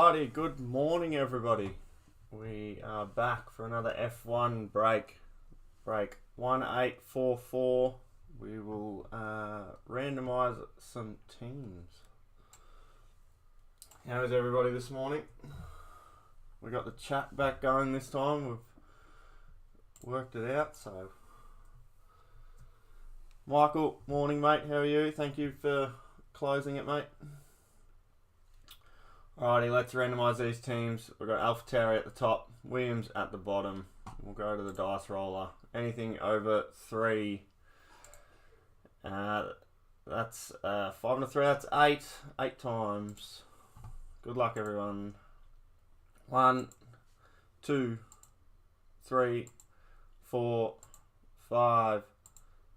Alrighty, good morning everybody. We are back for another F1 break. Break 1844. We will randomise some teams. How is everybody this morning? We got the chat back going this time. We've worked it out, so Michael, morning mate, how are you? Thank you for closing it, mate. Alrighty, let's randomise these teams. We've got AlphaTauri at the top, Williams at the bottom. We'll go to the dice roller. Anything over 3. That's 5 and a 3, that's 8. 8 times. Good luck everyone. 1, 2, 3, 4, 5,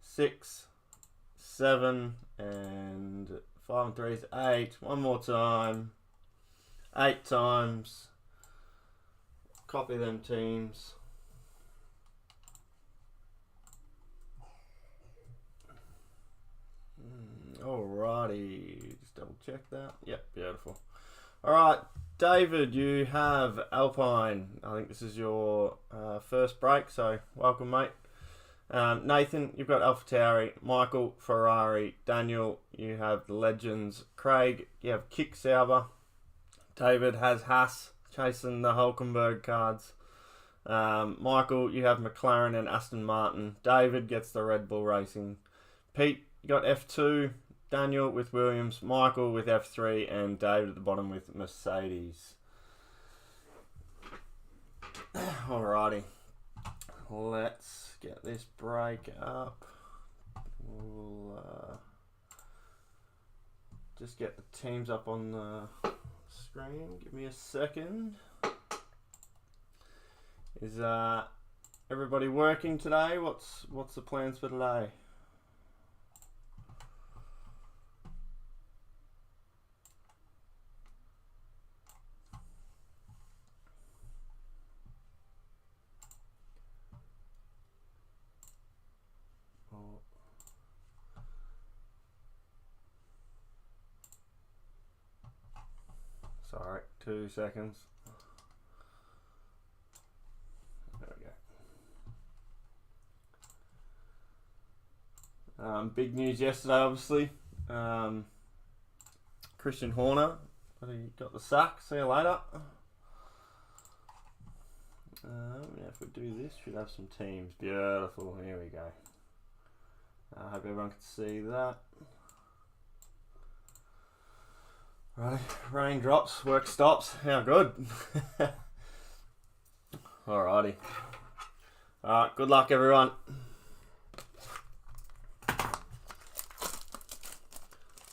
6, 7, and 5 and 3 is 8. One more time. 8 times. Copy them teams. Alrighty. Just double check that. Yep, beautiful. Alright, David, you have Alpine. I think this is your first break, so welcome, mate. Nathan, you've got AlphaTauri. Michael, Ferrari. Daniel, you have the Legends. Craig, you have Kick Sauber. David has Haas chasing the Hulkenberg cards. Michael, you have McLaren and Aston Martin. David gets the Red Bull Racing. Pete, you got F2. Daniel with Williams. Michael with F3. And David at the bottom with Mercedes. Alrighty. Let's get this break up. We'll just get the teams up on the screen. Give me a second. Is everybody working today? What's the plans for today? Sorry, 2 seconds. There we go. Big news yesterday, obviously. Christian Horner, but he got the sack. See you later. If we do this, should have some teams. Beautiful. Here we go. I hope everyone can see that. Right, rain drops, work stops. How good. Alrighty. Alright, good luck everyone.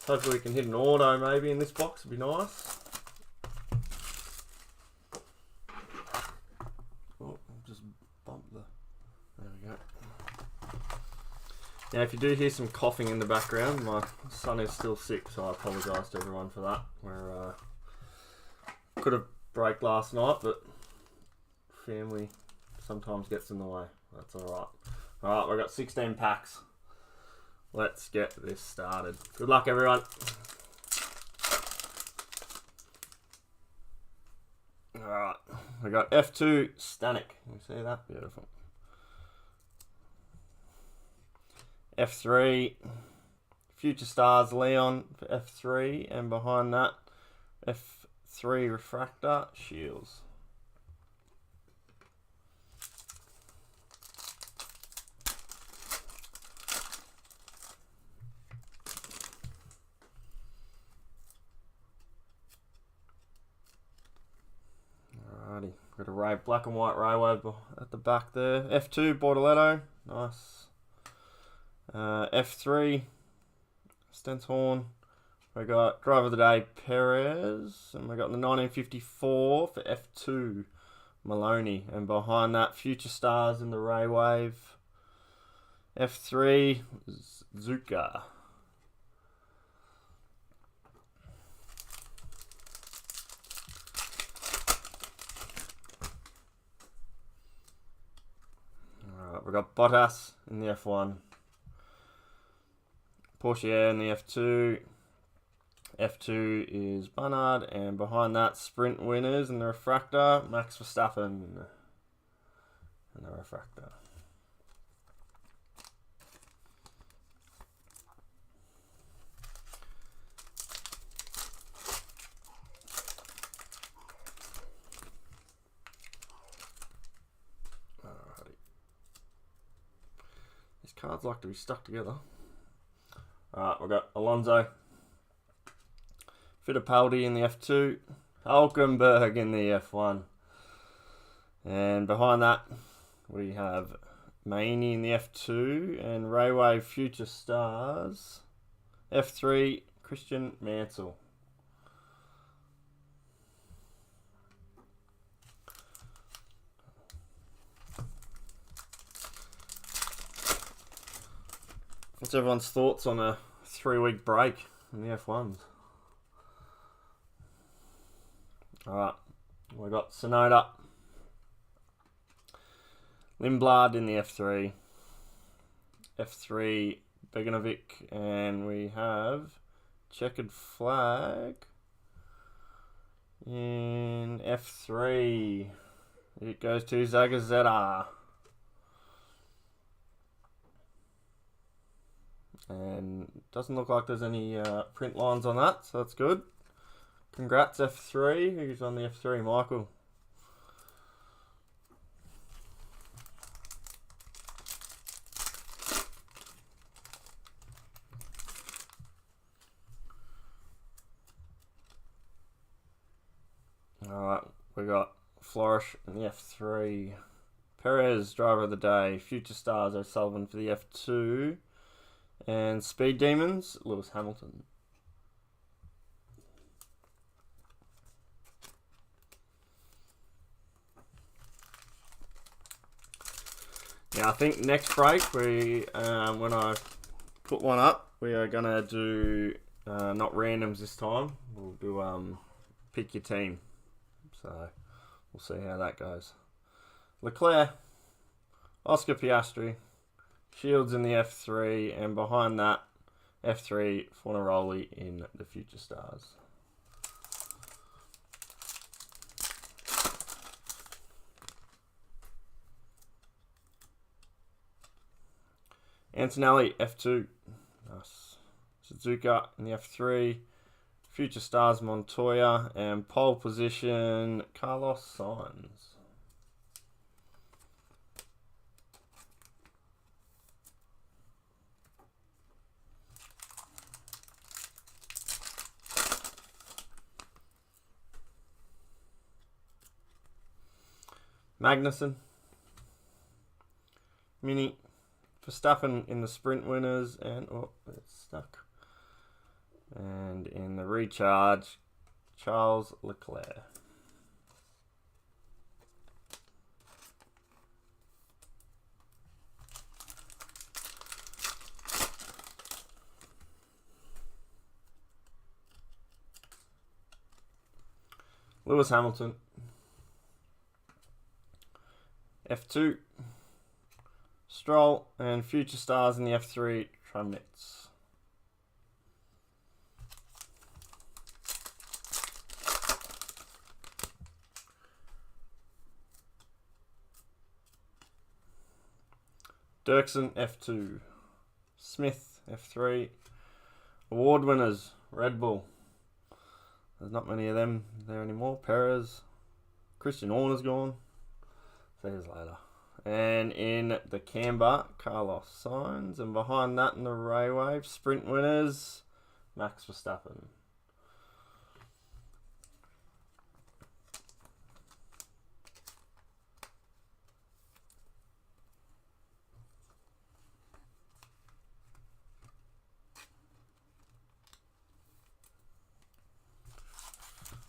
Hopefully we can hit an auto maybe in this box, it'd be nice. Oh, just bumped the... There we go. Now, if you do hear some coughing in the background, my son is still sick, so I apologise to everyone for that. Could have break last night, but family sometimes gets in the way. That's alright. Alright, we've got 16 packs. Let's get this started. Good luck, everyone. Alright, we got F2 Stanek. You see that? Beautiful. F3 Future Stars Leon for F3, and behind that F3 Refractor Shields. Alrighty, got a black and white railway at the back there. F2 Bortoletto, nice. F3 Stenshorn. We got Driver of the Day Perez, and we got the 1954 for F2 Maloney, and behind that Future Stars in the Ray Wave. F3 Zuka. Alright, we got Bottas in the F1. Porsche in the F2. F2 is Barnard, and behind that, sprint winners in the refractor, Max Verstappen in the refractor. Alrighty. These cards like to be stuck together. Alright, we've got Alonso, Fittipaldi in the F2, Hulkenberg in the F1. And behind that, we have Maney in the F2 and Railway Future Stars. F3, Christian Mansell. What's everyone's thoughts on a 3-week break in the F1s? Alright, we've got Sonoda, Lindblad in the F3, F3 Beganovic, and we have Checkered Flag in F3. It goes to Zagazzetta. And doesn't look like there's any print lines on that, so that's good. Congrats F3. Who's on the F3? Michael. Alright, we got Flourish in the F3. Perez, driver of the day. Future Stars, O'Sullivan for the F2. And Speed Demons, Lewis Hamilton. Yeah, I think next break we when I put one up, we are gonna do not randoms this time. We'll do pick your team. So we'll see how that goes. Leclerc, Oscar Piastri, Shields in the F3, and behind that, F3 Fornaroli in the Future Stars. Antonelli, F2. Nice. Suzuka in the F3. Future Stars, Montoya. And pole position, Carlos Sainz. Magnussen. Mini. Verstappen in the sprint winners, and oh, it's stuck. And in the recharge, Charles Leclerc. Lewis Hamilton. F2. Stroll, and Future Stars in the F3, Tramitz. Dirksen, F2. Smith, F3. Award winners, Red Bull. There's not many of them there anymore. Perez. Christian Horner's gone. See you later. And in the Canberra, Carlos Sainz. And behind that in the Railway, sprint winners, Max Verstappen.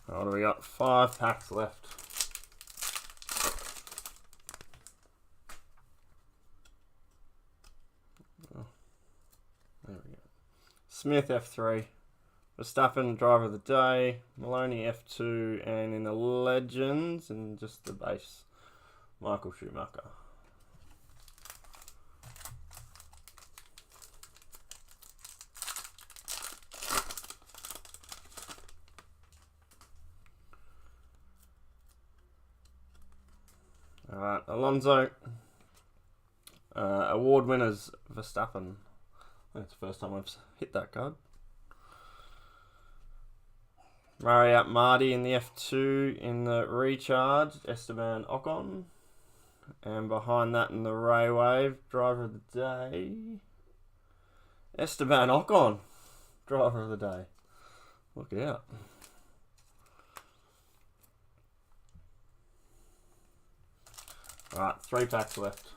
What do we got? 5 packs left. There we go. Smith F3. Verstappen driver of the day. Maloney F2. And in the legends and just the base, Michael Schumacher. Alonso. Award winners, Verstappen. I think it's the first time I've hit that card. Marriott Marty in the F2 in the recharge, Esteban Ocon. And behind that in the Ray Wave, driver of the day, Esteban Ocon, driver of the day. Look out. Alright, 3 packs left.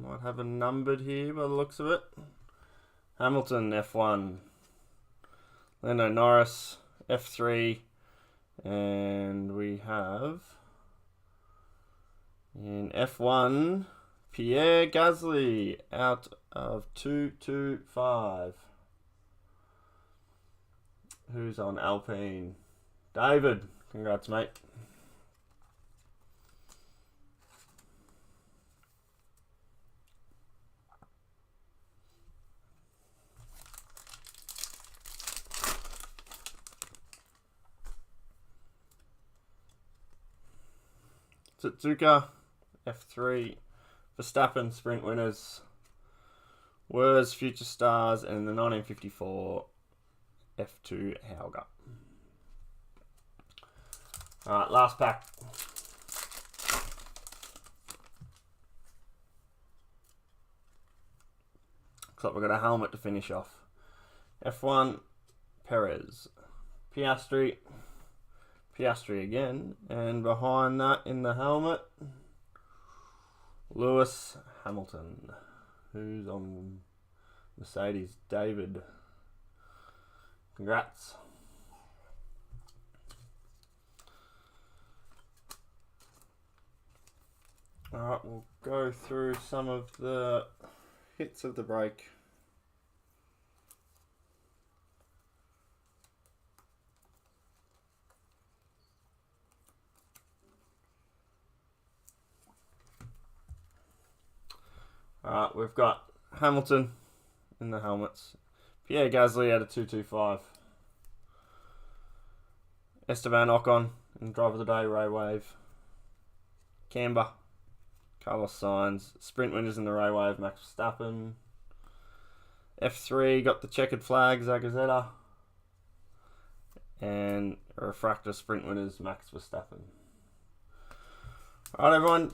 Might have a numbered here by the looks of it. Hamilton, F1. Lando Norris, F3. And we have in F1 Pierre Gasly out of 225. Who's on Alpine? David, congrats, mate. Suzuka, F3, Verstappen, sprint winners, Wers, future stars, and the 1954 F2 Hauger. Alright, last pack. Looks like we've got a helmet to finish off. F1, Perez, Piastri again, and behind that in the helmet, Lewis Hamilton, who's on Mercedes. David, congrats. Alright, we'll go through some of the hits of the break. Alright, we've got Hamilton in the helmets. Pierre Gasly out of 225. Esteban Ocon in driver of the day, Ray Wave. Camber, Carlos Sainz. Sprint winners in the Ray Wave, Max Verstappen. F3 got the checkered flag, Zagazeta. And refractor sprint winners, Max Verstappen. Alright, everyone.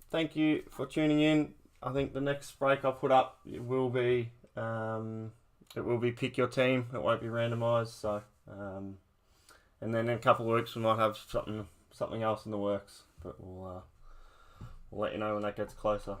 Thank you for tuning in. I think the next break I'll put up will be pick your team. It won't be randomised. So, and then in a couple of weeks we might have something else in the works. But we'll let you know when that gets closer.